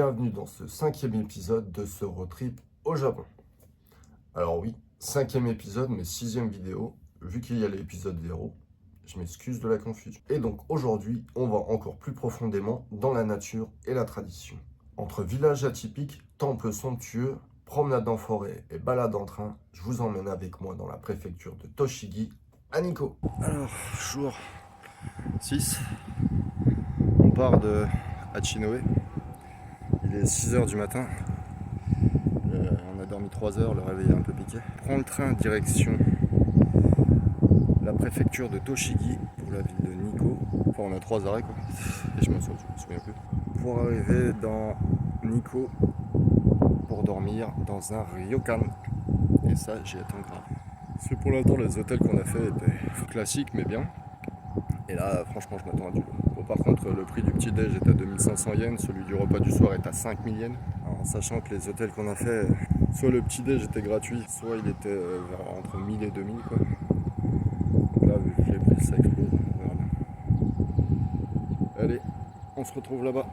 bienvenue dans ce 5e épisode de ce road trip au Japon. Alors oui, 5e épisode mais 6e vidéo, vu qu'il y a l'épisode 0, je m'excuse de la confusion. Et donc aujourd'hui, on va encore plus profondément dans la nature et la tradition. Entre villages atypiques, temples somptueux, promenades en forêt et balades en train, je vous emmène avec moi dans la préfecture de Tochigi, à Nikko. Alors, jour 6, on part de Hachinohe. Il est 6h du matin, on a dormi 3 heures, le réveil est un peu piqué. On prend le train direction la préfecture de Tochigi pour la ville de Nikko. Enfin on a 3 arrêts quoi, et je me souviens plus. Pour arriver dans Nikko pour dormir dans un ryokan. Et ça j'y attends grave. C'est pour l'instant les hôtels qu'on a fait étaient classiques mais bien. Et là franchement je m'attends à du lot. Bon, par contre le prix du petit déj est à 2500 yens, celui du repas du soir est à 5000 yens. En sachant que les hôtels qu'on a fait, soit le petit déj était gratuit, soit il était entre 1000 et 2000 quoi. Donc là vu que les prix ça explose, on verra bien. Allez, on se retrouve là-bas.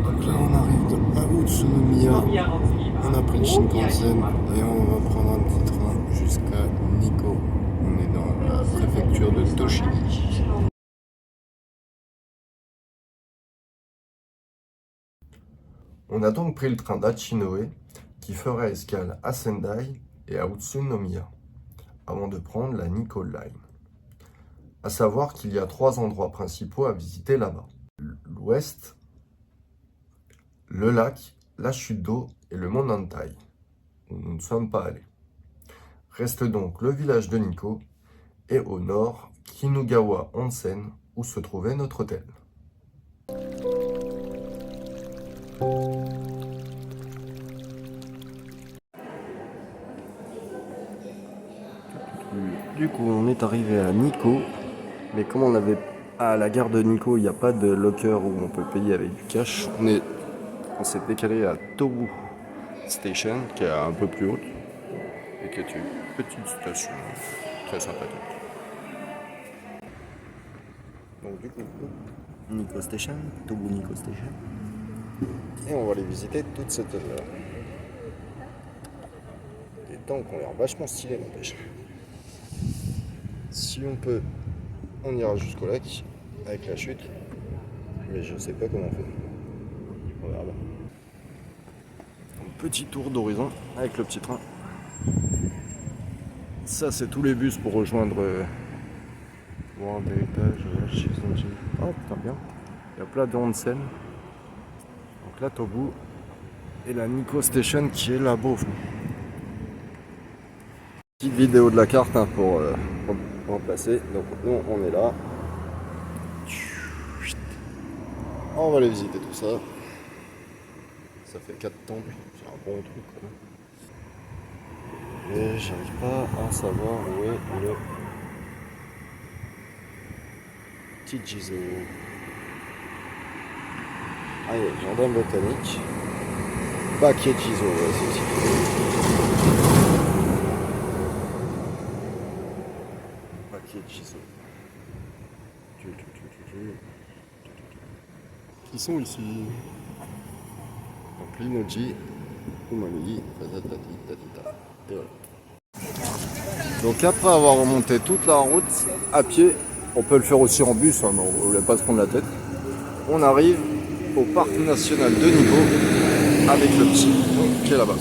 Donc là on arrive à Utsunomiya, on a pris le Shinkansen et on va prendre un petit train jusqu'à Nikko. On est dans la préfecture de Tochigi. On a donc pris le train d'Hachinohe qui fera escale à Sendai et à Utsunomiya avant de prendre la Nikko Line. À savoir qu'il y a 3 endroits principaux à visiter là-bas. L'ouest, le lac, la chute d'eau et le mont Nantai, où nous ne sommes pas allés. Reste donc le village de Nikko et au nord, Kinugawa Onsen, où se trouvait notre hôtel. Du coup, on est arrivé à Nikko, mais comme on avait à la gare de Nikko, il n'y a pas de locker où on peut payer avec du cash. On s'est décalé à Tobu Station, qui est un peu plus haute, et qui est une petite station très sympathique. Donc du coup, Nikko Station, Tobu Nikko Station, et on va aller visiter toute cette zone-là. Les temps qui ont l'air vachement stylés, n'empêche. Si on peut, on ira jusqu'au lac avec la chute, mais je sais pas comment on fait. On verra bien. Un petit tour d'horizon avec le petit train. Ça, c'est tous les bus pour rejoindre World Heritage Shizunji. Oh putain, bien. Il y a plein de onsen. Donc là, Tobu et la Nikko Station qui est là-bas. Petite vidéo de la carte hein, pour remplacer. Donc nous, on est là. On va aller visiter tout ça. Ça fait 4 temples, c'est un bon truc quand même. Et j'arrive pas à savoir où est le Tijizo. Ah, il y a le jardin botanique. Bakejizo, ouais, c'est ici. quartier de Chiso. Qui sont ici? Donc Linoji, Umami, Tatatati, Tatita. Et voilà. Donc après avoir remonté toute la route à pied, on peut le faire aussi en bus, hein, mais on ne voulait pas se prendre la tête. On arrive au parc national de Nikko avec le petit qui est là-bas.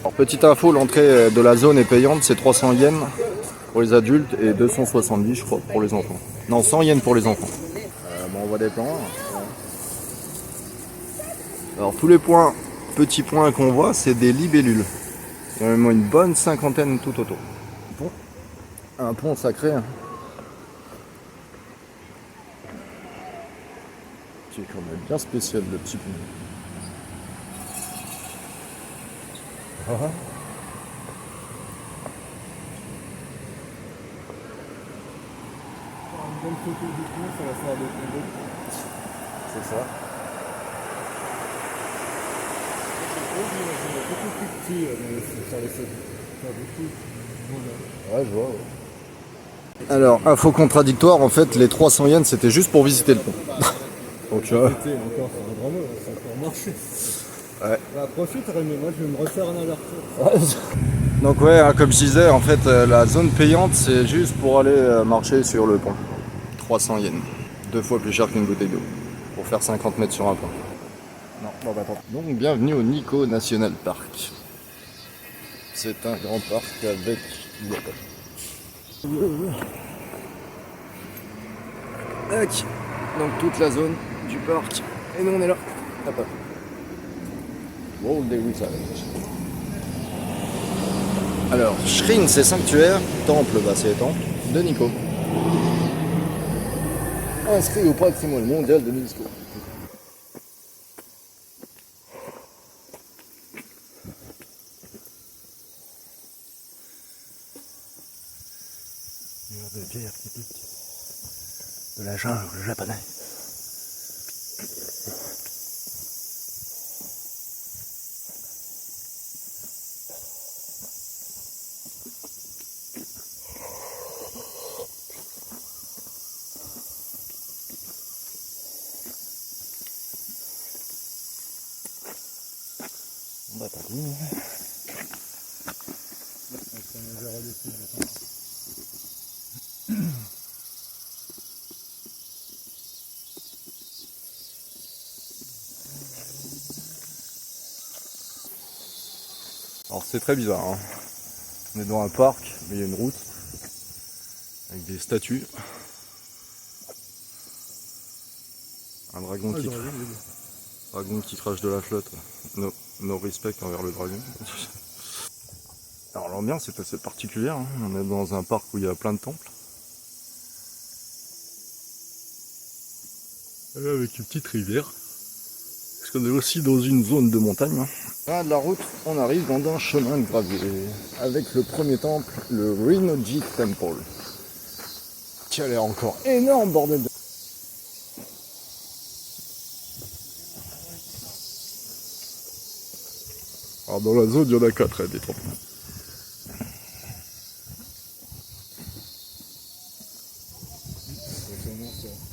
Alors petite info, l'entrée de la zone est payante, c'est 300 yens pour les adultes et 270 je crois pour les enfants. Non, 100 yens pour les enfants. Bon, on voit des plans. Alors tous les petits points qu'on voit, c'est des libellules. Il y en a vraiment une bonne cinquantaine tout autour. Bon, un pont sacré. Hein. Qui est quand même bien spécial le petit pont. Ah. Une bonne photo du pont, ça va faire des combos. C'est ça. Beaucoup plus petit, mais ça laissait pas beaucoup. Voilà. Ouais, je vois. Ouais. Alors, info contradictoire, en fait, les 300 yens, c'était juste pour visiter le pont. Donc, Encore, ça va vraiment, ça va encore marcher. Ouais. Bah, profite, Rémi, moi je vais me refaire un aller-retour. Donc, ouais, hein, comme je disais, en fait, la zone payante, c'est juste pour aller marcher sur le pont. 300 yens. 2 fois plus cher qu'une bouteille d'eau. Pour faire 50 mètres sur un pont. Non, bon, bah, attends. Donc, bienvenue au Nikko National Park. C'est un grand parc avec... Tac. Donc toute la zone du parc. Et nous on est là. Hop hop. World Day Without. Alors, Shrine c'est sanctuaire, temple bah c'est les temples de Nikko. Inscrit au patrimoine mondial de l'UNESCO. Mur de pierre typique de la jungle japonaise. On va pas dire. Ça me verra dessus. Alors c'est très bizarre, hein. On est dans un parc, mais il y a une route avec des statues. Un dragon, dragon qui crache de la flotte. No respect envers le dragon. Alors l'ambiance est assez particulière, hein. On est dans un parc où il y a plein de temples. Et avec une petite rivière. Parce qu'on est aussi dans une zone de montagne. Hein. Fin de la route, on arrive dans un chemin de gravier. Avec le premier temple, le Rinoji Temple. Qui a l'air encore énorme, bordel de... Alors dans la zone, il y en a 4 des temples.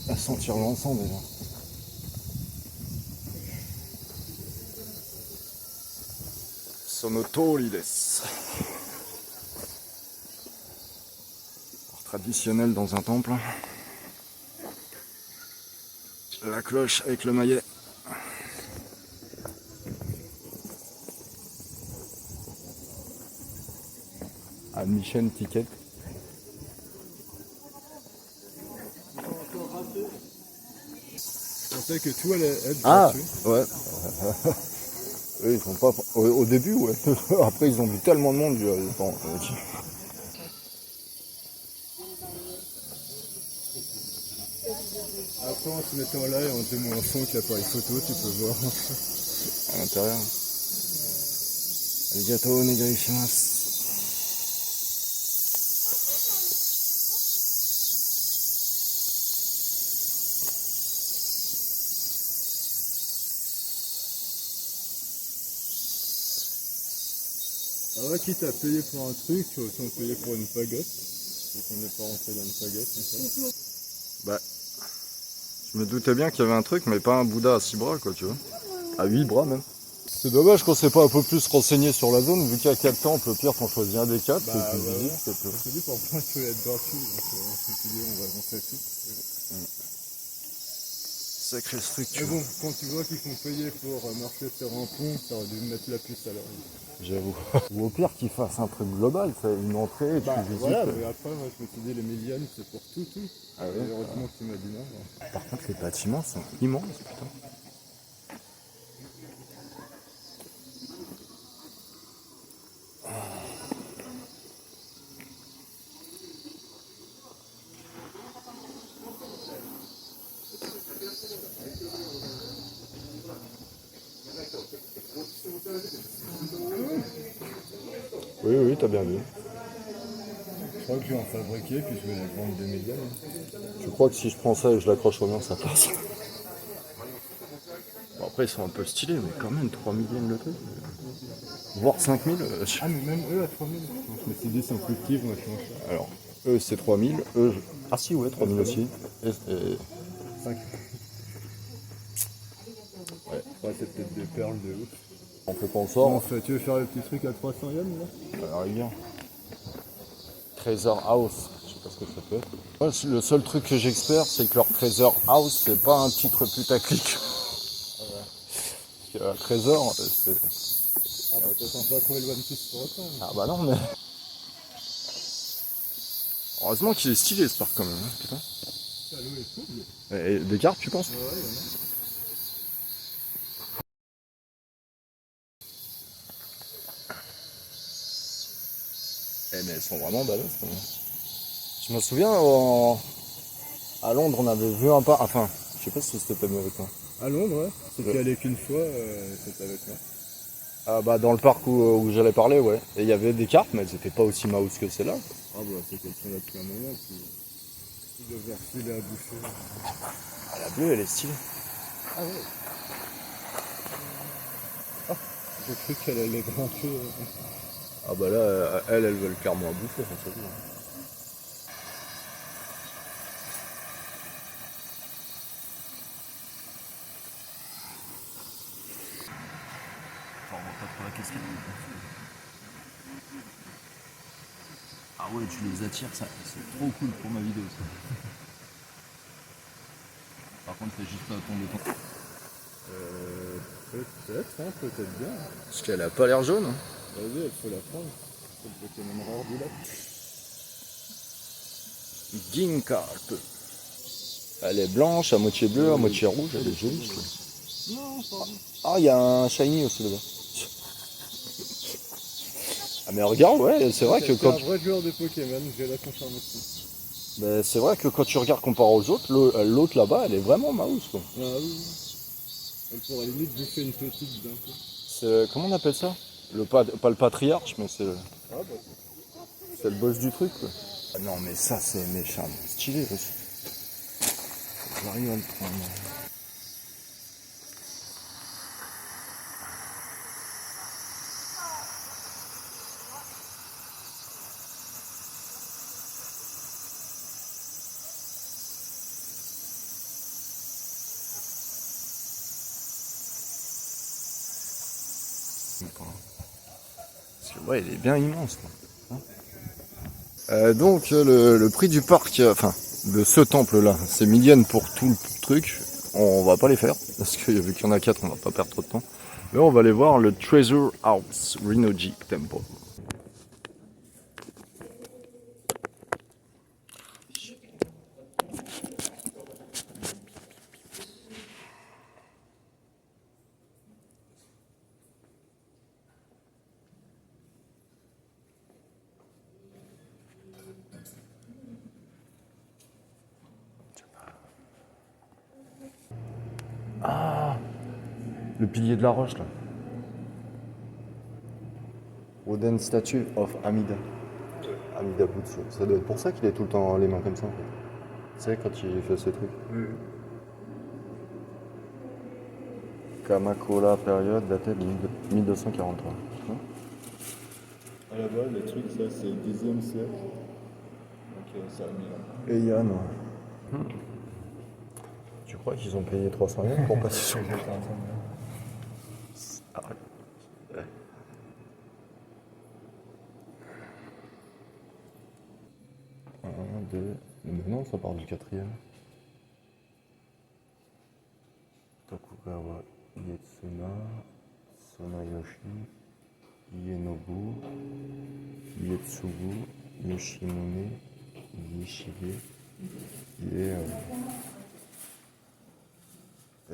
À sentir l'encens déjà. Sonotori desu. Traditionnel dans un temple. La cloche avec le maillet. Admission ticket. Je pensais que tout allait être Ah gratuit. ouais. Eux, ils sont pas... Au début, ouais. Après, ils ont vu tellement de monde. Bon, Après, en se mettant là et en démontrant que l'appareil photo, tu peux voir. à l'intérieur. Arigato onegaishimasu. Ah ouais, quitte à payer pour un truc, autant payer pour une pagode. qu'on n'est pas rentré dans une saga comme ça. Bah, je me doutais bien qu'il y avait un truc, mais pas un Bouddha à 6 bras, quoi, tu vois. À 8 bras, même. C'est dommage qu'on s'est pas un peu plus renseigné sur la zone, vu qu'il y a 4 temples, au pire, qu'on choisit un des 4, Bah, et puis ouais, visite, ouais. c'est tout. Je te dis, pour moi, ça va être gratuit, donc on s'est dit, on va lancer tout. Sacrée Mais structure. bon, quand tu vois qu'ils font payer pour marcher sur un pont, ça aurait dû mettre la puce à l'heure. J'avoue. Ou au pire, qu'ils fassent un truc global, c'est une entrée, et Bah tu visites. voilà, mais après, moi, je me suis dit, les millions, c'est pour tout. Ah Et ouais. heureusement que tu m'as dit non. Par contre, les bâtiments sont immenses, putain. Oui, t'as bien vu. Je crois que je vais en fabriquer, puis je vais les vendre des millions. Je crois que si je prends ça et que je l'accroche au mur, ça passe. Bon, après, ils sont un peu stylés, mais quand même, 3 millions le truc. Voire 5000. Ah, mais même eux à 3000. Je me suis dit, c'est un plus petit, moi, je pense. Alors, eux, c'est 3000. Eux, ah si, ouais, 3000 aussi. Et 5. Ouais, c'est peut-être des perles de ouf. on peut qu'on sort. Bon, tu veux faire le petit truc à 300 yens là? Alors, il vient. Treasure House. Je sais pas ce que ça peut être. Moi, le seul truc que j'espère, c'est que leur Treasure House, c'est pas un titre putaclic. Parce que Trésor, c'est... Ah bah t'attends pas à trouver le One Piece pour autant. Ah bah non, mais... Heureusement qu'il est stylé ce parc quand même, hein, putain. Ah, l'eau est cool. Et des cartes, tu penses? Ouais, il y en a. Eh mais elles sont vraiment balèzes quand même. Je me souviens, à Londres, on avait vu un parc... Enfin, je sais pas si c'était venu avec moi. À Londres, ouais. C'est Ouais. qu'y aller qu'une fois, c'était avec moi. Ah bah dans le parc où j'allais parler, ouais. Et il y avait des cartes, mais elles étaient pas aussi mouse que celles-là. Ah bah c'est qu'elles sont là depuis un moment, puis ils doivent refiler à bouffer. Ah, la bleue, elle est stylée. Ah ouais. Ah, j'ai cru qu'elle allait grimper. Ah bah là, elles veulent clairement à bouffer, ça se voit. Enfin, on voit pas trop la cascade. Ah ouais, tu les attires, ça, c'est trop cool pour ma vidéo, ça. Par contre, fais juste pas tomber ton... Peut-être, hein, peut-être bien. Parce qu'elle a pas l'air jaune, hein. Vas-y, il faut la prendre. C'est le Pokémon rare du lac. Ginkcarp. Elle est blanche, à moitié bleue, à moitié rouge, elle est jolie. Non, pardon. Ah, il y a un shiny aussi là-bas. Ah mais regarde, ouais, c'est vrai que C'est quand... un vrai joueur de Pokémon, j'ai la confirmation. Ben, c'est vrai que quand tu regardes comparé aux autres, l'autre là-bas, elle est vraiment mouse, quoi. Ah oui. Elle pourrait limite bouffer une petite d'un coup. Comment on appelle ça? Pas le patriarche, mais Ah bah c'est le boss du truc, quoi. Ah non, mais ça, c'est méchant. Stylé aussi. J'arrive à le prendre. Parce que, ouais, il est bien immense, quoi. Donc, le prix du parc, enfin, de ce temple-là, c'est 1000 yens pour tout le truc. On va pas les faire, parce que vu qu'il y en a 4, on va pas perdre trop de temps. Mais on va aller voir le Treasure House, Renoji Temple. Ah, le pilier de la roche, là. Wooden statue of Amida. Amida Butsu. Ça doit être pour ça qu'il est tout le temps les mains comme ça, en fait. Tu sais, quand il fait ce truc. oui. Kamakura période datée de 1243. À la base, les trucs, ça c'est le 10e siècle. Donc Et Yann. Tu crois qu'ils ont payé 300 yens pour passer sur le Arrête. Ouais. Un, deux. Mais non, ça part du quatrième. Tokugawa Ietsuna, Sonayoshi, Ienobu, Ietsugu, Yoshimune, Ishige.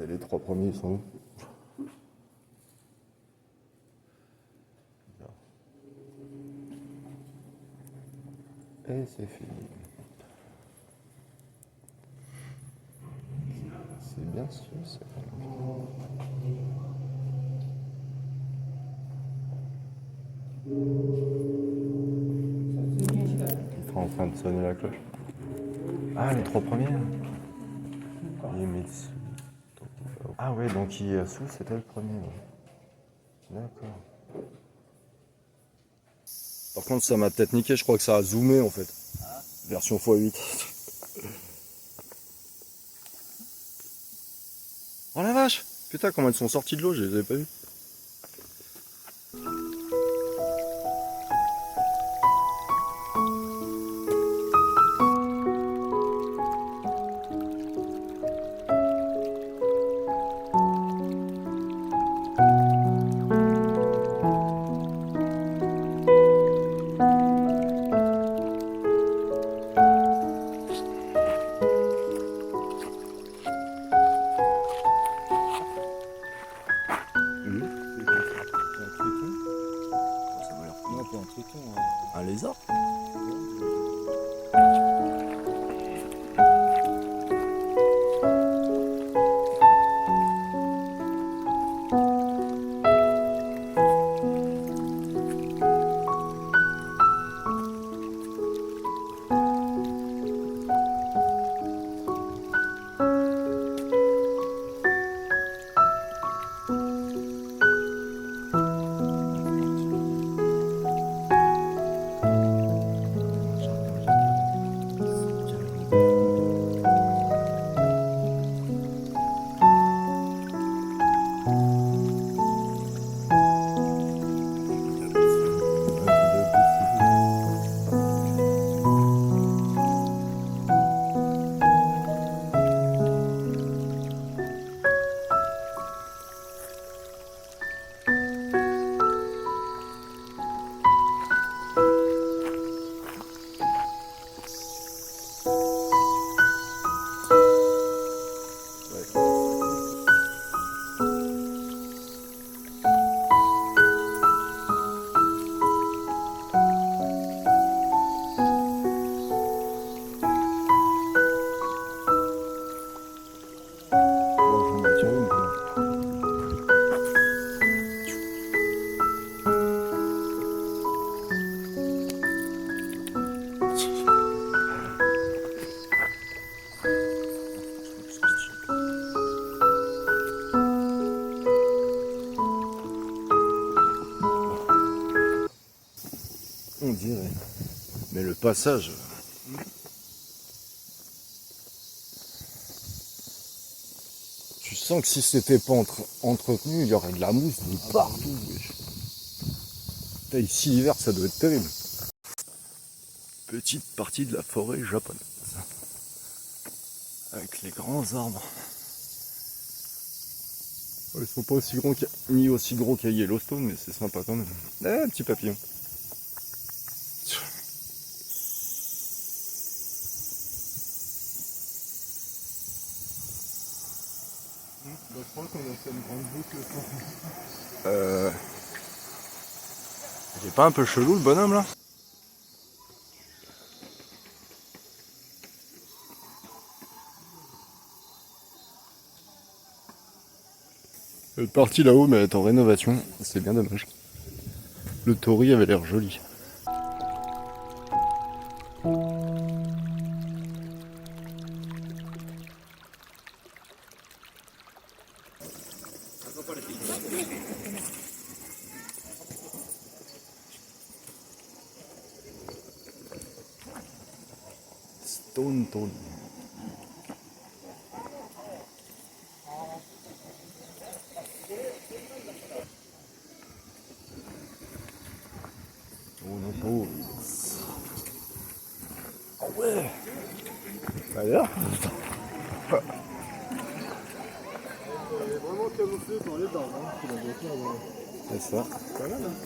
Et les trois premiers, ils sont où? Et c'est fini. C'est bien sûr, c'est il sera en train de sonner la cloche. Ah, les trois premiers. Iemitsu. Ah ouais, donc Ieyasu, c'était le premier. Ouais. D'accord. Par contre, ça m'a peut-être niqué, je crois que ça a zoomé en fait. Version x8. Oh la vache! Putain, comment elles sont sorties de l'eau, je les avais pas vues. Un lézard? On dirait. Mais le passage. Tu sens que si c'était pas entretenu, il y aurait de la mousse de partout. Putain, ici l'hiver, ça doit être terrible. Petite partie de la forêt japonaise. Avec les grands arbres. Ils sont pas aussi gros ni aussi gros qu'à Yellowstone, mais c'est sympa quand même. Ah, un petit papillon. Je crois qu'on a fait une grande boucle. Il est pas un peu chelou le bonhomme là? Elle est partie là-haut, mais elle est en rénovation. C'est bien dommage. Le tori avait l'air joli. Tonton. Oh, ah ouais. D'ailleurs. Vraiment camouflé par les barbes, hein. C'est la voiture, ouais. C'est ça. Pas mal, hein.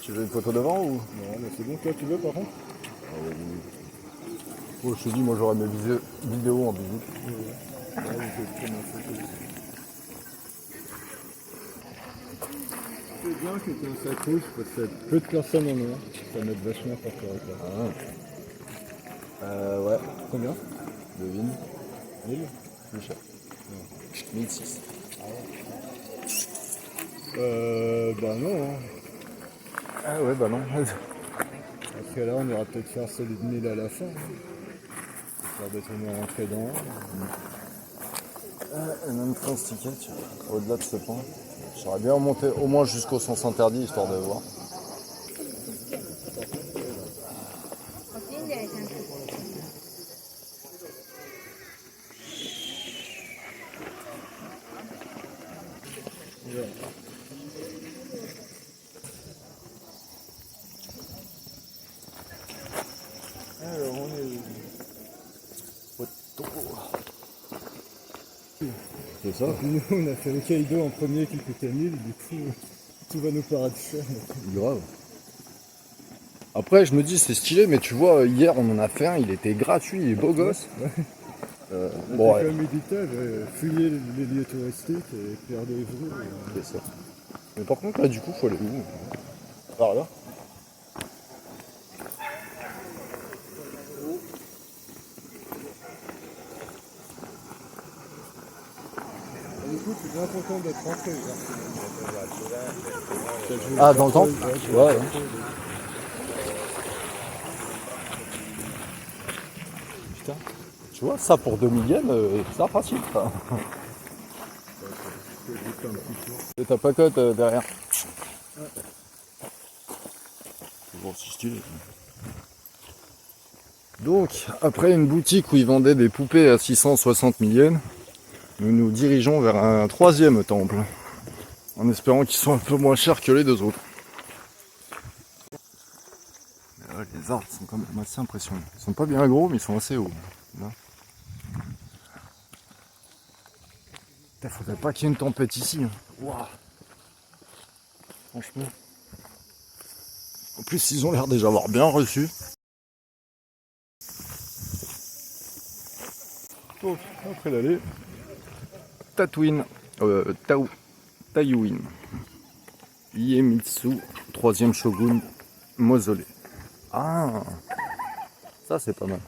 Tu veux une photo devant ou? Non, mais c'est bon, toi tu veux par contre? Oh, je te dis, moi j'aurais mes vidéos en visite. Ouais, je vais prendre ma photo. C'est bien que tu aies un sac rouge parce qu'il y a peu de personnes en ont. Ça m'aide vachement pour faire ça. Ouais. Combien? Devine. 1000? Plus cher. 1006. Bah non, hein. Ah ouais, bah non. Parce que là, on ira peut-être faire celui de 1000 à la fin. Faire des tournois rentrer dans. Et même France Ticket, au-delà de ce point. J'aurais bien remonté au moins jusqu'au sens interdit, histoire de voir. Ouais. Alors, on est. C'est ça. Nous, on a fait le Kaido en premier qui coûtait 1000, du coup, tout va nous paraître cher. Grave. Après, je me dis, c'est stylé, mais tu vois, hier, on en a fait un, il était gratuit, il est beau gosse. Ouais. Bon, C'est ouais, comme méditage, fouiller les lieux touristiques et faire des vues. c'est ça. Mais par contre, là, du coup, faut aller où? Par là. Du coup, je suis bien content d'être rentré. Ah, dans le temps? Ouais. Putain. Tu vois, ça pour 2000 yens, c'est facile. Ça. Et ta pacote derrière. Bon, c'est stylé. Donc, après une boutique où ils vendaient des poupées à 660 000 yens, nous nous dirigeons vers un troisième temple, en espérant qu'ils sont un peu moins chers que les deux autres. Mais ouais, les arbres sont quand même assez impressionnants. Ils sont pas bien gros, mais ils sont assez hauts. Là. Putain, faudrait pas qu'il y ait une tempête ici. Hein. Wow. Franchement. En plus, ils ont l'air déjà avoir bien reçu. Donc, après l'aller, Tatooine, Taiyuin, Iemitsu, troisième shogun, mausolée. Ah, ça c'est pas mal.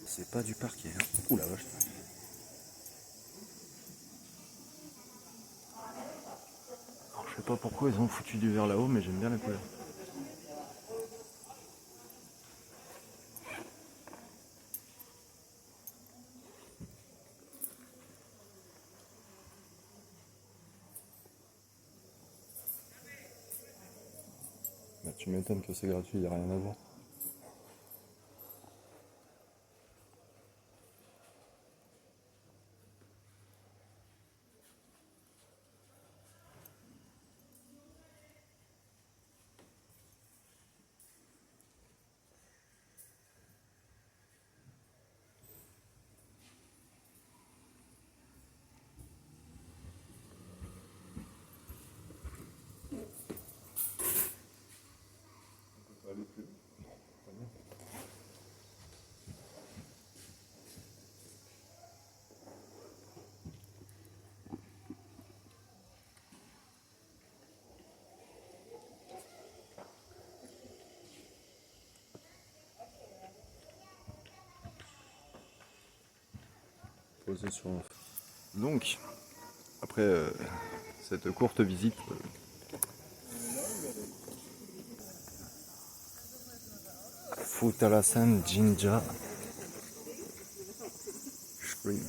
C'est pas du parquet. Hein. Ouh la vache. Alors, je sais pas pourquoi ils ont foutu du verre là-haut, mais j'aime bien la couleur. Bah, tu m'étonnes que c'est gratuit, il n'y a rien à voir. Posé sur un... Donc, après cette courte visite, Futarasan Jinja Shrine.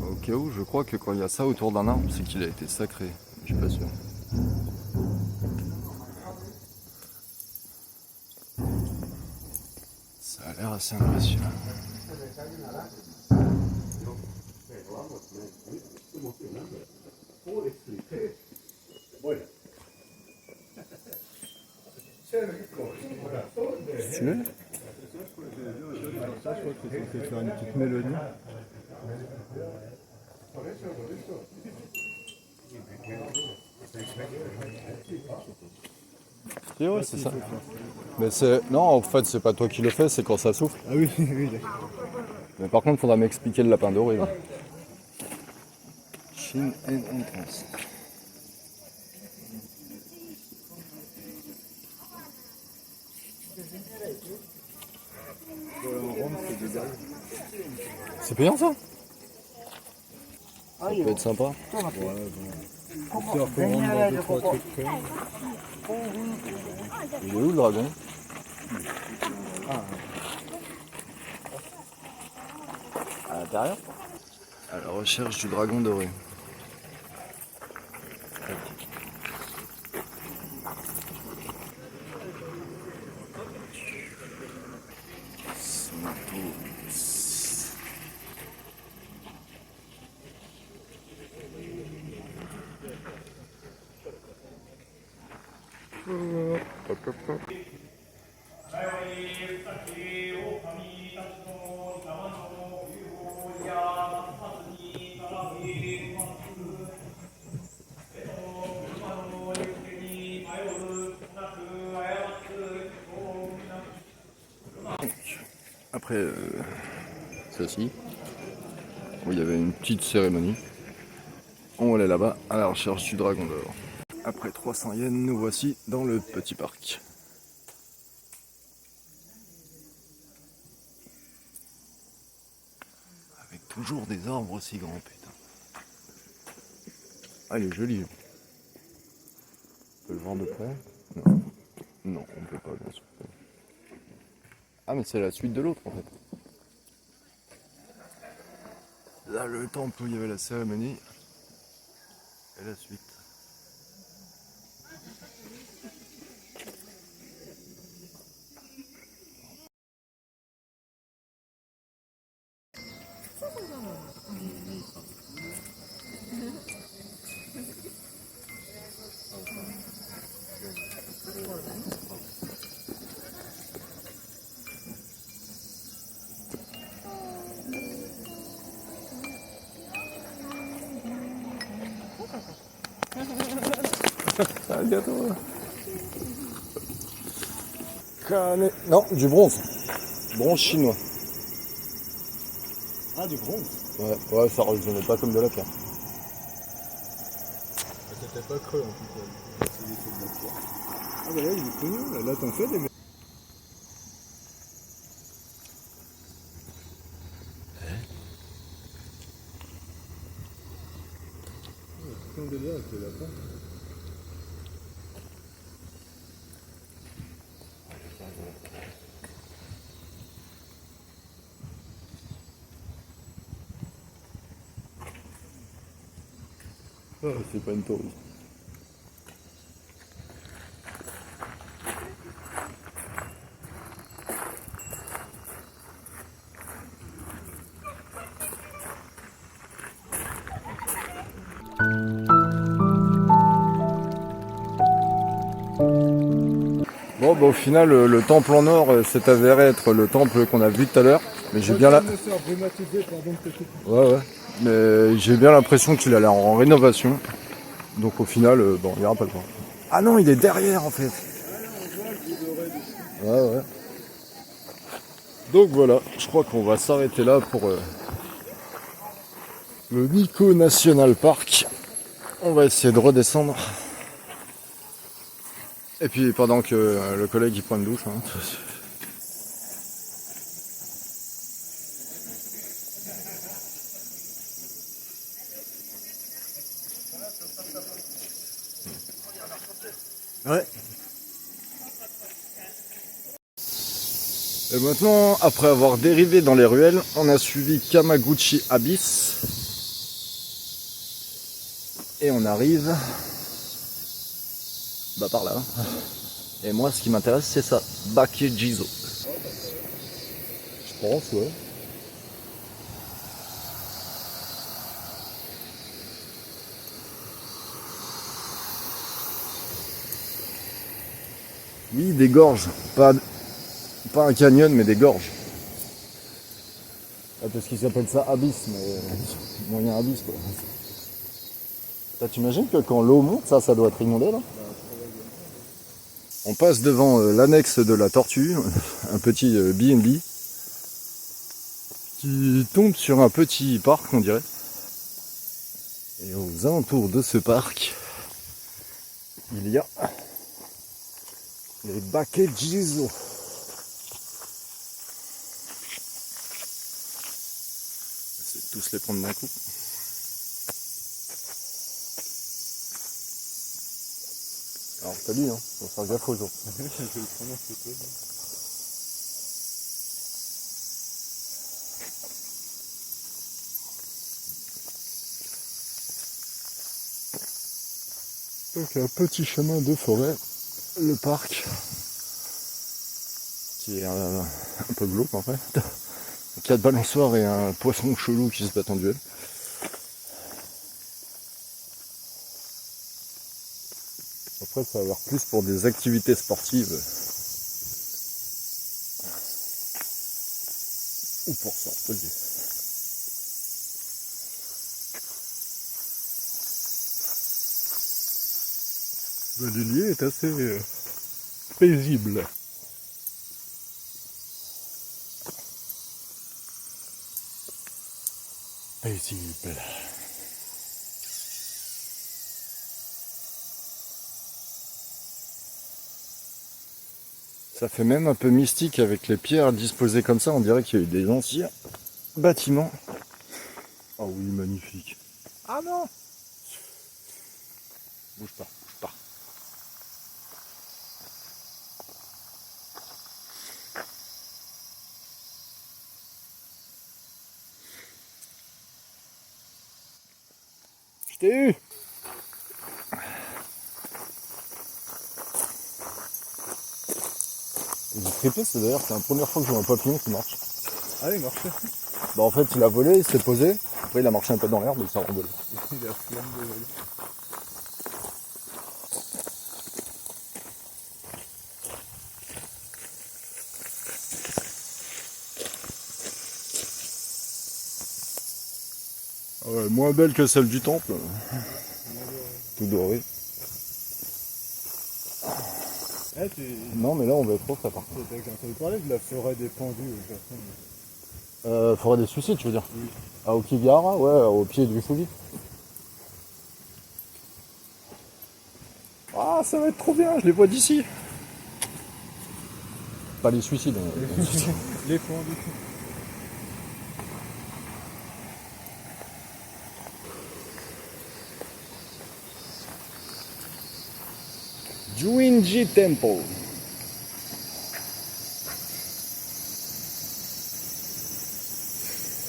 Au cas où, je crois que quand il y a ça autour d'un arbre, c'est qu'il a été sacré. Je suis pas sûr. Ça a l'air assez impressionnant. Si tu veux. Ça, je crois que c'est censé faire une petite mélodie. Si, ouais, c'est ça. Mais c'est. Non, en fait, c'est pas toi qui le fais, c'est quand ça souffle. Ah oui, oui, d'accord. Mais par contre, faudra m'expliquer le lapin doré. Là. Chine and entrance. En Rome, c'est des dalles. C'est payant ça? Ça peut être sympa. Ouais, bon. Histoire qu'on rentre dans 2-3 trucs près. Il est où le dragon? À l'intérieur? À la recherche du dragon doré. Après ceci, où il y avait une petite cérémonie, on allait là-bas à la recherche du dragon d'or. Après 300 yens, nous voici dans le petit parc. Avec toujours des arbres aussi grands, putain. Ah, il est joli. On peut le voir de près? Non. Non, on peut pas, bien sûr. Ah, mais c'est la suite de l'autre, en fait. Là, le temple où il y avait la cérémonie. Et la suite. Un gâteau. Non, du bronze. Bronze chinois. Ah, du bronze. Ouais, ça revenait pas comme de la pierre. C'était pas creux en tout cas. C'est de la pierre. Ah bah là, il est connu. Là, t'en fais des... C'est un délire avec les lapins. C'est pas une taureuse. Bon, bah, au final, le temple en or s'est avéré être le temple qu'on a vu tout à l'heure. Mais j'ai bien la... Ouais. Mais j'ai bien l'impression qu'il a l'air en rénovation. Donc au final, bon, il ira pas le voir. Ah non, il est derrière en fait. Ouais. Donc voilà, je crois qu'on va s'arrêter là pour le Nico National Park. On va essayer de redescendre. Et puis pendant que le collègue il prend une douche. Hein. Ouais. Et maintenant, après avoir dérivé dans les ruelles, on a suivi Kamaguchi Abyss. Et on arrive par là. Et moi, ce qui m'intéresse, c'est ça. Bakejizo. Je pense, ouais. Oui, des gorges. Pas un canyon, mais des gorges. Ah, parce qu'ils appellent ça abysse, mais moyen abysse, quoi. T'imagines que quand l'eau monte, ça doit être inondé, là? On passe devant l'annexe de la Tortue, un petit B&B, qui tombe sur un petit parc, on dirait. Et aux alentours de ce parc, il y a les Bakejizo. C'est tous les prendre d'un coup. Alors t'as dit, hein, faut faire gaffe aux autres. Je vais le prendre en photo. Donc un petit chemin de forêt, le parc, qui est un peu glauque en fait. 4 balançoires et un poisson chelou qui se battent en duel. Après ça a l'air plus pour des activités sportives. Ou pour ça, on peut le dire. Le lieu est assez paisible. Paisible. Ça fait même un peu mystique avec les pierres disposées comme ça. On dirait qu'il y a eu des anciens bâtiments. Ah oui, magnifique. Ah non! Bouge pas, bouge pas. Je t'ai eu! J'ai trippé, c'est d'ailleurs la première fois que je vois un papillon qui marche. Ah, il marchait. En fait, il a volé, il s'est posé. Après, il a marché un peu dans l'herbe et il s'est envolé. Il a flamme de vol. Ah ouais, moins belle que celle du temple. Tout doré. Ah, Non, mais là, on va être trop ça par contre. t'as entendu parler de la forêt des pendus au Japon? Forêt des suicides, tu veux dire? Oui. À Okigahara, ouais, au pied du Fuji. Ah, ça va être trop bien, je les vois d'ici. Pas les suicides. Les pendus. Juinji Temple.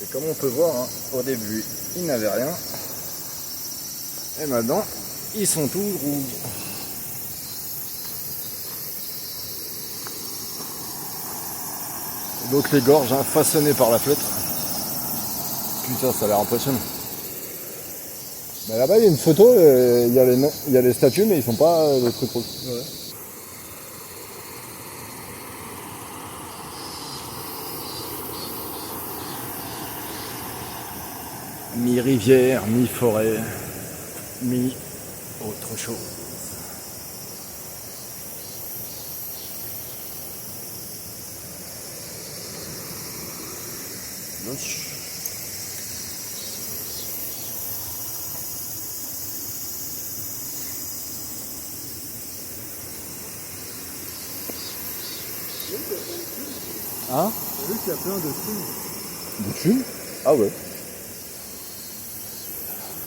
Et comme on peut voir, hein, au début, ils n'avaient rien. Et maintenant, ils sont tous rouges. Donc les gorges, hein, façonnées par la flotte. Putain, ça a l'air impressionnant. Mais là-bas, il y a une photo, il y a les statues, mais ils sont pas les trucs rouges. Ouais. Mi-rivière, mi-forêt, mi-autre chose. Hein? T'as vu qu'il y a plein de films? De thunes? Ah ouais.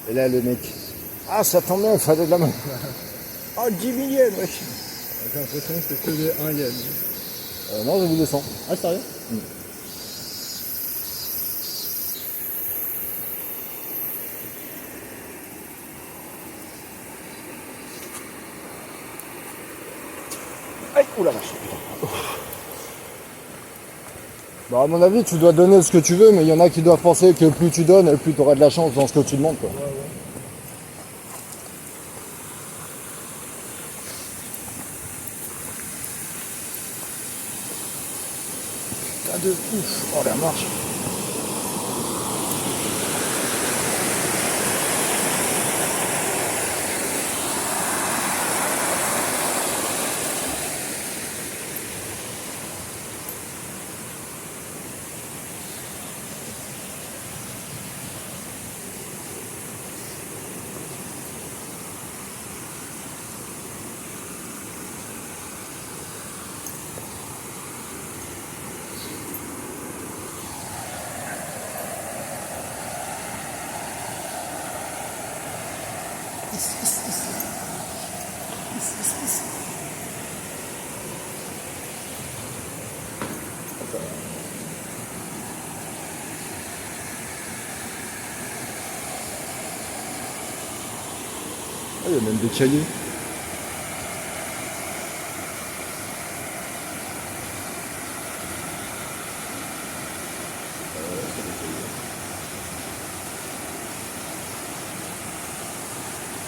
Et là, le mec. Ah, ça tombe bien, il fallait de la main. Ah, 10 millièmes, wesh. J'ai l'impression que c'est que des 1 yen. Non, je vous descends. Ah, sérieux? Aïe, oula vache. Bah à mon avis tu dois donner ce que tu veux, mais il y en a qui doivent penser que plus tu donnes, plus tu auras de la chance dans ce que tu demandes quoi. Putain de ouf, oh la marche. Ah, il y a même des cahiers.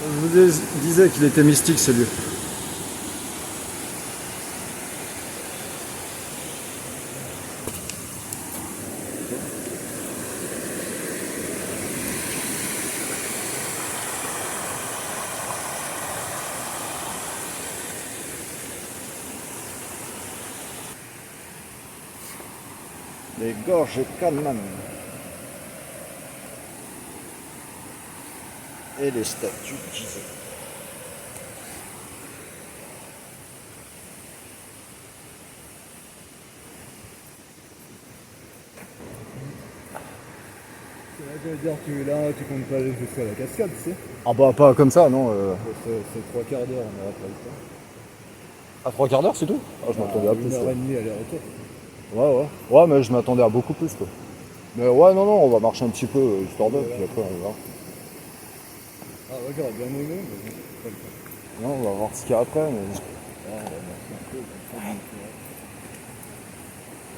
Je vous disais qu'il était mystique ce lieu. Les gorges Kanman. Et les statues Gizeh. Je veux dire, tu comptes pas aller jusqu'à la cascade, tu sais. Ah bah pas comme ça, non. C'est 3 quarts d'heure, on aura pas le temps. À 3 quarts d'heure c'est tout. Ah, je m'attendais à plus. 1 heure Ouais. et demie aller-retour. Ouais. Ouais, mais je m'attendais à beaucoup plus quoi. Mais ouais, non, on va marcher un petit peu, histoire de, puis après on verra. Ah ouais, j'aurais bien aimé, mais bon, pas le temps. Non, on va voir ce qu'il y a après. Mais... Ah, on va marcher un peu, comme ça,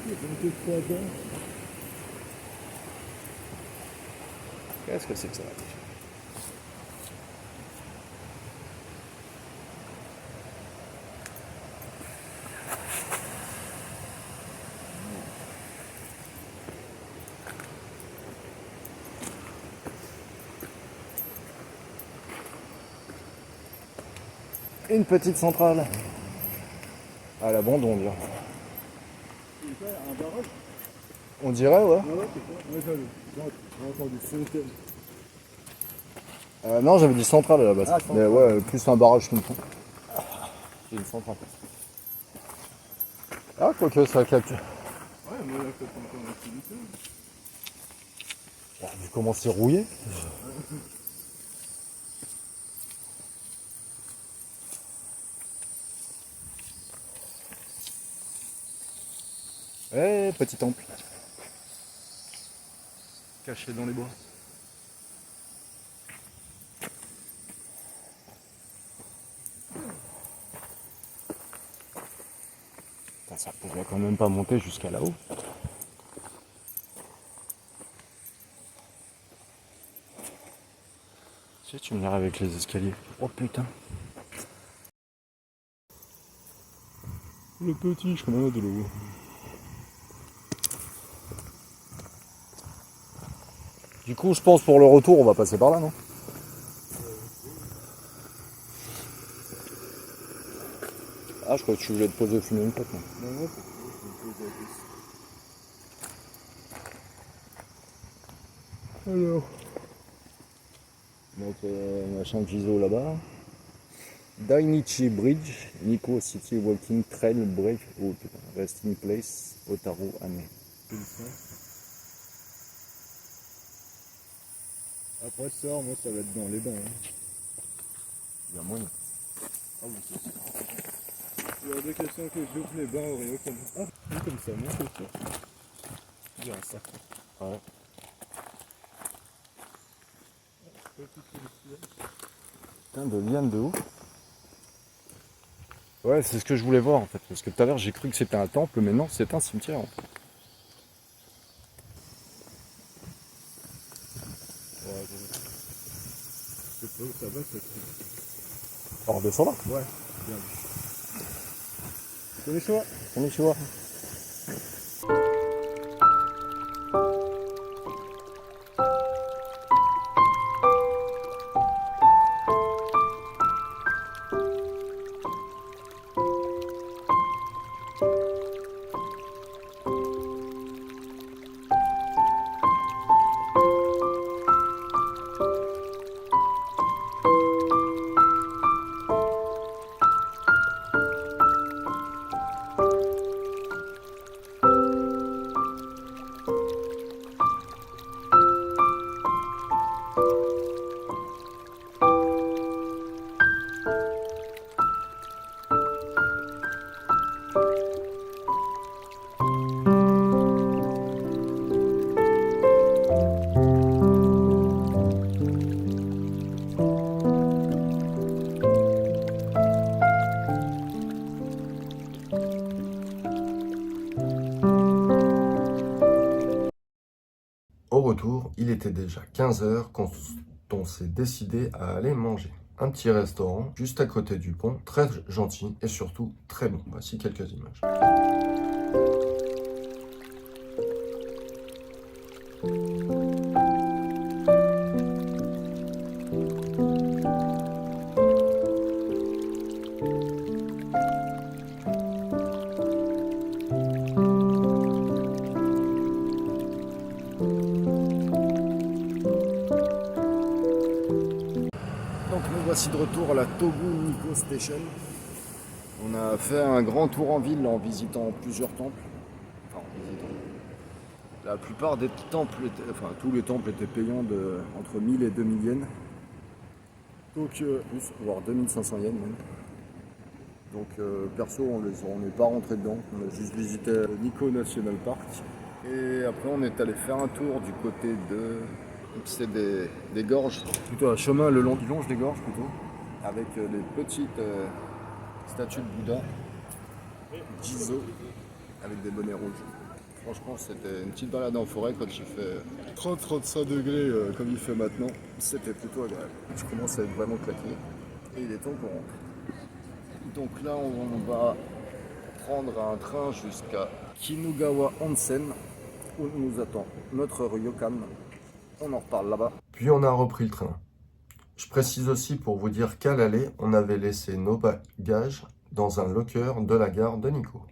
il y a quelques 3 heures. Qu'est-ce que c'est que ça? Une petite centrale. À l'abandon, on dirait. C'est quoi, un barrage? On dirait, ouais. Ah ouais, c'est quoi? Ouais, j'ai entendu fontaine. Non, j'avais dit centrale à la base. Ah, centrale. Mais ouais, plus un barrage qu'une fond. C'est une centrale. Ah, quoique ça capte. Ouais, mais là, faut qu'on en activité. Vu comment c'est rouillé. Eh, petit temple. Caché dans les bois. Putain, ça pourrait quand même pas monter jusqu'à là-haut. Tu me diras avec les escaliers. Oh putain. Le petit chemin de l'eau. Du coup, je pense pour le retour, on va passer par là, non? Ah, je crois que tu voulais te poser fumer une pote. Non, non, c'est une pause à Alors. Donc, machin Gizo là-bas. Dainichi Bridge, Nikko City Walking Trail Break Route, Resting Place, Otaru Ame. Après ce soir, moi, ça va être dans les dents. Hein. Il y a moyen. Ah oui, c'est ça. Il y a des questions que je loupe les bains Oreo comme ça. Ah, comme ça, moi c'est ça. Je dirais ça. Ouais. Putain de liane de ouf. Ouais, c'est ce que je voulais voir en fait. Parce que tout à l'heure j'ai cru que c'était un temple, mais non, c'est un cimetière en fait. Ouais, je sais pas où ça va cette truc. On redescend là. Ouais, bien. Tu connais ça? On est chez moi. Au retour, il était déjà 15 h quand on s'est décidé à aller manger. Un petit restaurant juste à côté du pont, très gentil et surtout très bon. Voici quelques images. Donc nous voici de retour à la Togu Nikko Station. On a fait un grand tour en ville en visitant plusieurs temples. Enfin, en visitant. La plupart des temples, enfin tous les temples étaient payants de entre 1000 et 2000 yens. Donc, voire 2500 yens même. Donc perso on n'est pas rentré dedans, on a juste visité le Nikko National Park. Et après on est allé faire un tour du côté de... C'est des gorges, plutôt un chemin le long qui longe des gorges plutôt, avec des petites statues de Bouddha, Jizo, avec des bonnets rouges. Franchement c'était une petite balade en forêt quand il fait 30-35 degrés comme il fait maintenant, c'était plutôt agréable. Je commence à être vraiment claqué et il est temps qu'on rentre. Donc là on va prendre un train jusqu'à Kinugawa Onsen où nous attend notre ryokan. On en reparle là-bas. Puis on a repris le train. Je précise aussi pour vous dire qu'à l'aller, on avait laissé nos bagages dans un locker de la gare de Nikko.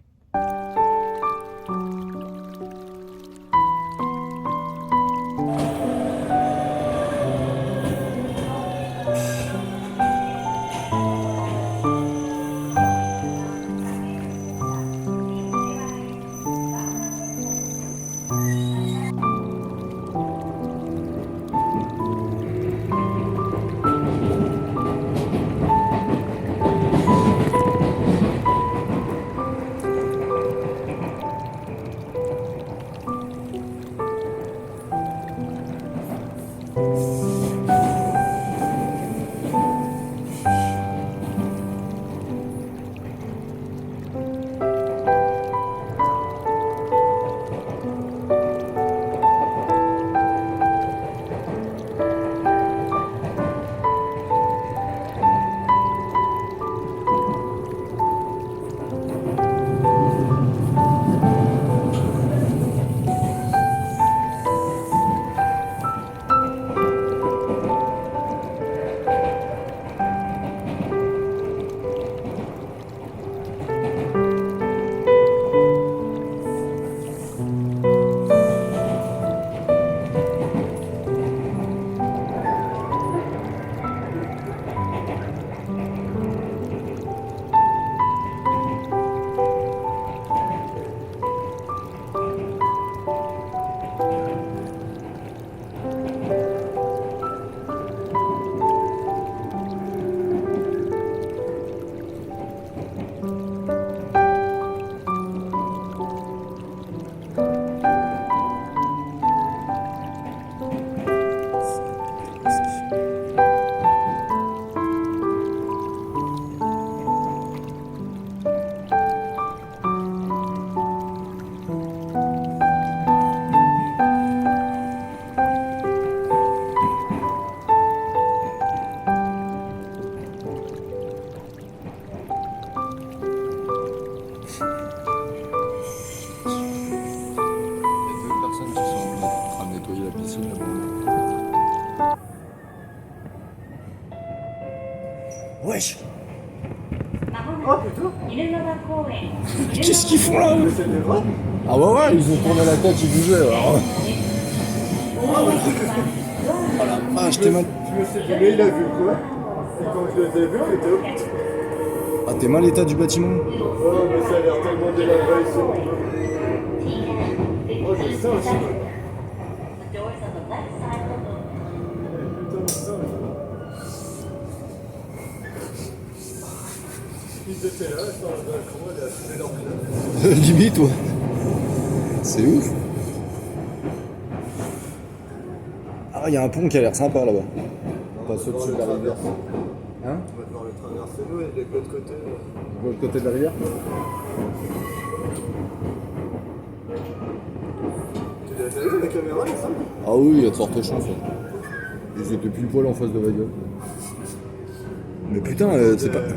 qu'est-ce qu'ils font là? Ah ouais, ils ont tourné la tête, ils bougeaient. Alors. Oh la vache, t'es mal. Je me suis dit, mais il a vu quoi? Et quand je les ai vus, on était au pit. Ah, t'es mal l'état du bâtiment? Oh, mais ça a l'air tellement délabré ici. Oh, j'ai ça aussi. Putain, ça, ils étaient là, ils sont dans le coin, il a fumé leur place. Limite, ouais. C'est ouf. Ah, il y a un pont qui a l'air sympa là-bas. On passe au-dessus de la rivière. Hein? On va devoir le traverser, nous, et de l'autre côté. De l'autre côté de la rivière? Tu l'as déjà vu la caméra, il semble? Ah oui, il y a de fortes chances. Ils étaient pile poil en face de la gueule. Mais putain, c'est pas. Tu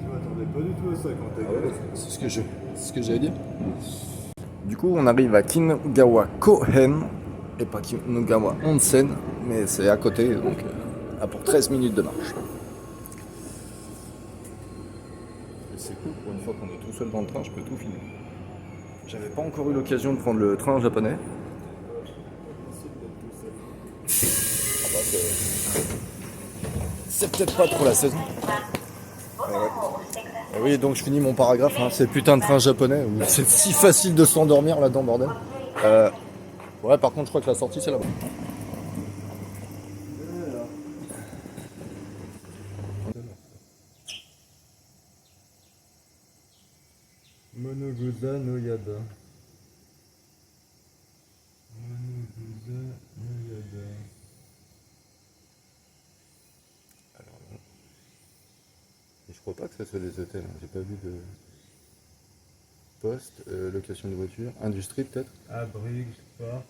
m'attendais pas du tout à ça quand t'es gueule. C'est ce que j'allais dire. Du coup, on arrive à Kinugawa Kohen et pas Kinugawa Onsen, mais c'est à côté, donc à pour 13 minutes de marche. Et c'est cool, pour une fois qu'on est tout seul dans le train, je peux tout filmer. J'avais pas encore eu l'occasion de prendre le train japonais. Ah bah, c'est peut-être pas trop la saison. Et oui, donc je finis mon paragraphe, hein. C'est putain de train japonais où c'est si facile de s'endormir là-dedans, bordel. Ouais, par contre, je crois que la sortie c'est là-bas. Monogusa no Yada. Monogusa no Yada. Et je crois pas que ça soit des hôtels, hein. J'ai pas vu de poste, location de voiture, industrie peut-être. Abri, Park,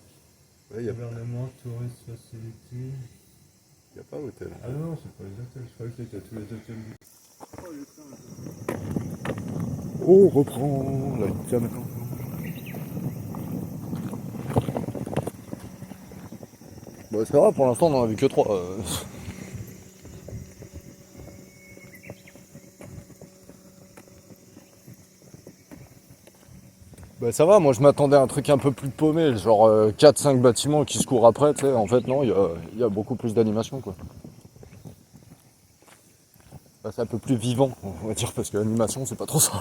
Ouais, y a gouvernement, tourist facility. pas hôtel. Ah non, c'est pas les hôtels, je croyais que c'était tous les hôtels. On reprend la caméra. Bon, c'est vrai, pour l'instant on en a vu que 3. Bah ça va, moi je m'attendais à un truc un peu plus paumé, genre 4-5 bâtiments qui se courent après, tu sais. En fait non, il y a beaucoup plus d'animation quoi. Bah, c'est un peu plus vivant, on va dire, parce que l'animation c'est pas trop ça.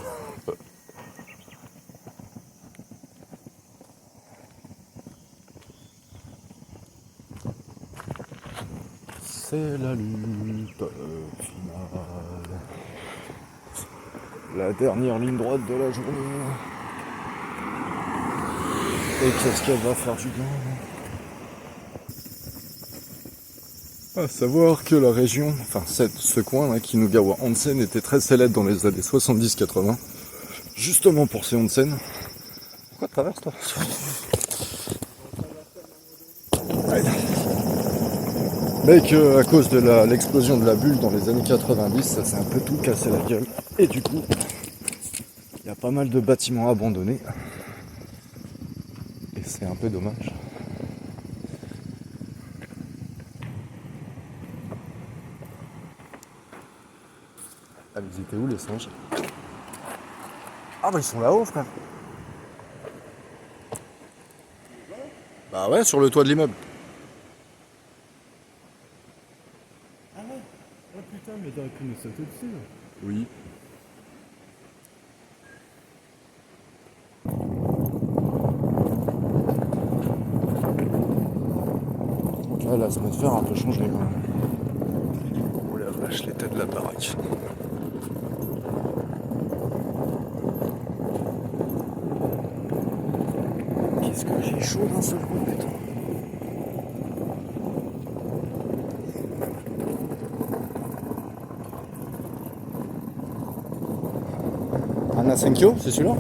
C'est la lutte finale. La dernière ligne droite de la journée. Et qu'est-ce qu'elle va faire du bien? À savoir que la région, enfin ce coin là, Kinugawa Onsen, était très célèbre dans les années 70-80, justement pour ces onsen. Pourquoi tu traverses toi? Mais que à cause de l'explosion de la bulle dans les années 90, ça s'est un peu tout cassé la gueule. Et du coup, il y a pas mal de bâtiments abandonnés. Et c'est un peu dommage. Ah, mais ils étaient où les singes? Ah bah ils sont là-haut, frère. Bah ouais, sur le toit de l'immeuble. Ah ouais? Oh putain, mais t'aurais pu nous sauter dessus là. Oui. Donc là, l'atmosphère a un peu changé quand même. Oh la vache, l'état de la baraque. Qu'est-ce que j'ai chaud d'un seul coup, putain. Un Asenkyo, c'est celui-là?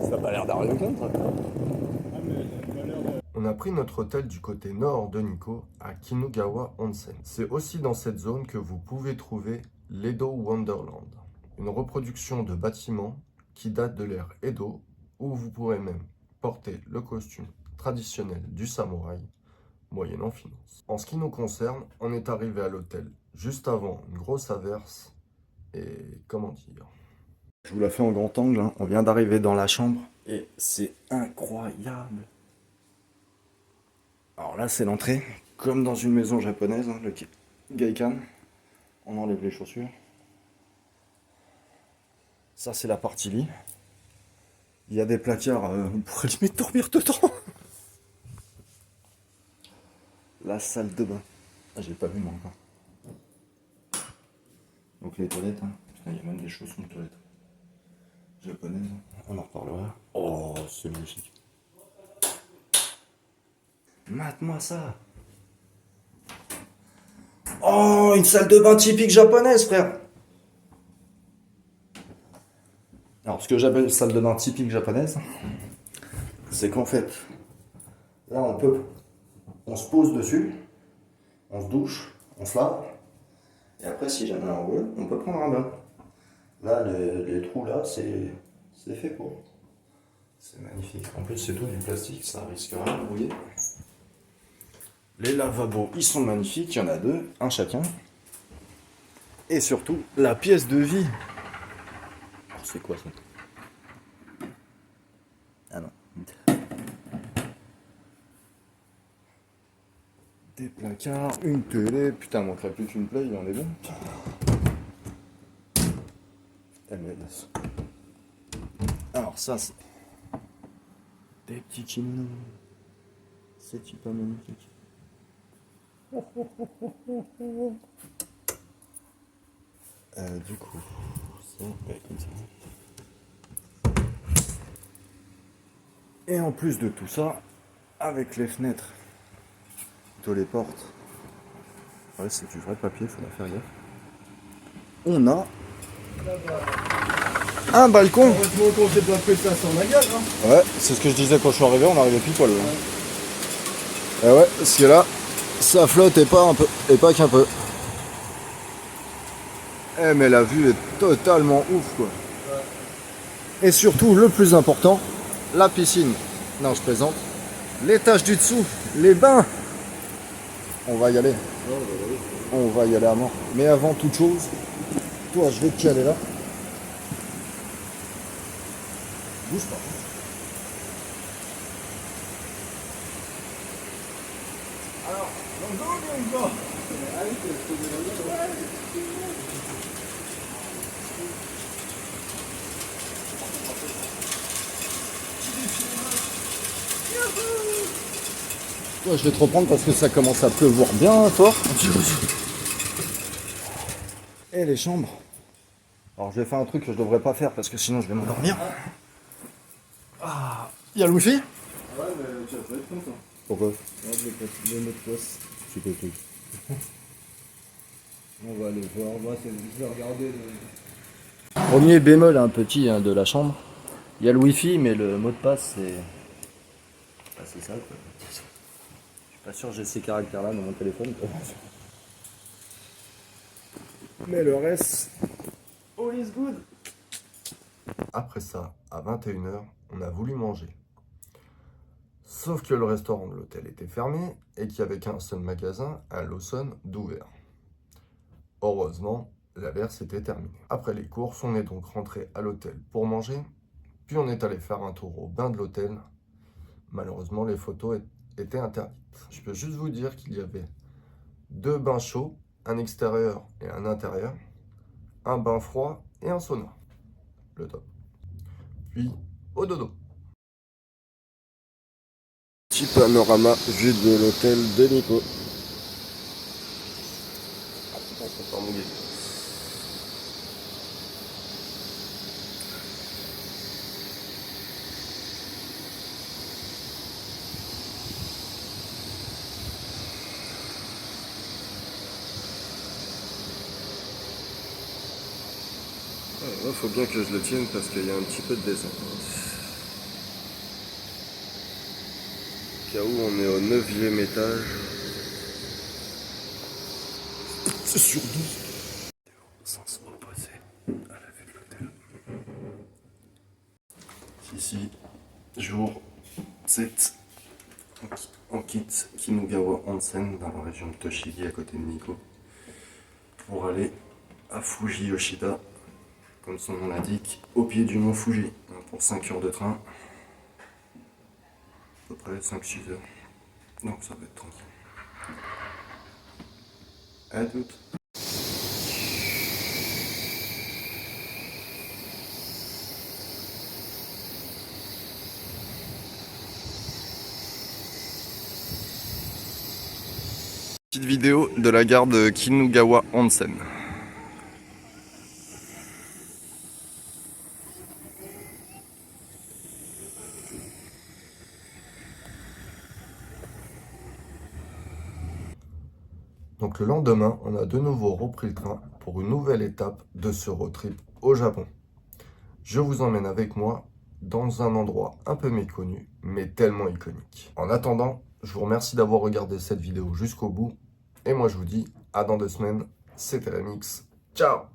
Ça n'a pas l'air d'arriver au compte. On a pris notre hôtel du côté nord de Nikko, à Kinugawa Onsen. C'est aussi dans cette zone que vous pouvez trouver l'Edo Wonderland, une reproduction de bâtiments qui date de l'ère Edo, où vous pourrez même porter le costume traditionnel du samouraï, moyennant finance. En ce qui nous concerne, on est arrivé à l'hôtel juste avant une grosse averse Et comment dire? Je vous la fais en grand angle, hein. On vient d'arriver dans la chambre et c'est incroyable. Alors là, c'est l'entrée, comme dans une maison japonaise, hein, le Gaikan. On enlève les chaussures. Ça, c'est la partie lit. Il y a des placards, on pourrait limite dormir dedans. La salle de bain. Ah, j'ai pas vu moi encore. Donc les toilettes, hein. Putain, il y a même des chaussons de toilettes. Japonaises, hein. On en reparlera. Oh, c'est magnifique. Mate-moi ça. Oh, une salle de bain typique japonaise, frère. Alors, ce que j'appelle salle de bain typique japonaise, c'est qu'en fait, là, on se pose dessus, on se douche, on se lave, et après, si jamais on veut, on peut prendre un bain. Là, les trous, là, c'est fait pour. C'est magnifique. En plus, c'est tout du plastique, ça risque rien de brouiller. Les lavabos, ils sont magnifiques, il y en a 2, un chacun. Et surtout, la pièce de vie. Alors, c'est quoi ça? Ah non. Des placards, une télé. Putain, manquerait plus qu'une play, on est bon. MLS. Alors ça, c'est des petits kimonos. C'est pas magnifique. Du coup, ça va comme ça. Et en plus de tout ça, avec les fenêtres de les portes, ouais, c'est du vrai papier, faut la faire gaffe. On a un balcon. Heureusement qu'on s'est pas fait ça sans ma gueule, hein. Ouais, c'est ce que je disais quand je suis arrivé, on arrivait pile poil. Et ouais, parce que là, ça flotte et pas qu'un peu. Eh mais la vue est totalement ouf quoi. Et surtout, le plus important, la piscine. Non, je plaisante. L'étage du dessous, les bains. On va y aller. On va y aller à mort. Mais avant toute chose, toi, je vais te caler là. Bouge pas. Alors, dans le dos ou pas? Toi, je vais te reprendre parce que ça commence à pleuvoir bien fort. Et les chambres. Alors, je vais faire un truc que je devrais pas faire parce que sinon je vais m'endormir. Ah, il y a le wifi? Ouais, mais tu vas pas être content. Pourquoi? Regarde le mot de passe. C'est quoi le truc? On va aller voir, moi je vais regarder. Premier bémol un petit de la chambre. Il y a le wifi, mais le mot de passe c'est. Bah, c'est ça quoi. Je suis pas sûr que j'ai ces caractères là dans mon téléphone. Quoi. Mais le reste. All is good. Après ça, à 21h, on a voulu manger. Sauf que le restaurant de l'hôtel était fermé et qu'il n'y avait qu'un seul magasin, un Lawson, d'ouvert. Heureusement, l'alerte s'était terminée. Après les courses, on est donc rentré à l'hôtel pour manger, puis on est allé faire un tour au bain de l'hôtel. Malheureusement, les photos étaient interdites. Je peux juste vous dire qu'il y avait 2 bains chauds, un extérieur et un intérieur, un bain froid et un sauna. Le top. Puis, au dodo. Petit panorama vue de l'hôtel de Nico. Il faut bien que je le tienne parce qu'il y a un petit peu de descente. Au cas où on est au 9e étage. C'est sur 12. Sans se reposer à la vue de l'hôtel. Ici, jour 7. On quitte Kinugawa Onsen dans la région de Toshigi à côté de Nikko pour aller à Fuji Yoshida, comme son nom l'indique, au pied du mont Fuji, pour 5 heures de train, à peu près 5-6 heures, donc ça va être tranquille. À toutes. Petite vidéo de la gare de Kinugawa Onsen. Donc le lendemain, on a de nouveau repris le train pour une nouvelle étape de ce road trip au Japon. Je vous emmène avec moi dans un endroit un peu méconnu, mais tellement iconique. En attendant, je vous remercie d'avoir regardé cette vidéo jusqu'au bout. Et moi je vous dis à dans 2 semaines. C'était Remix. Ciao!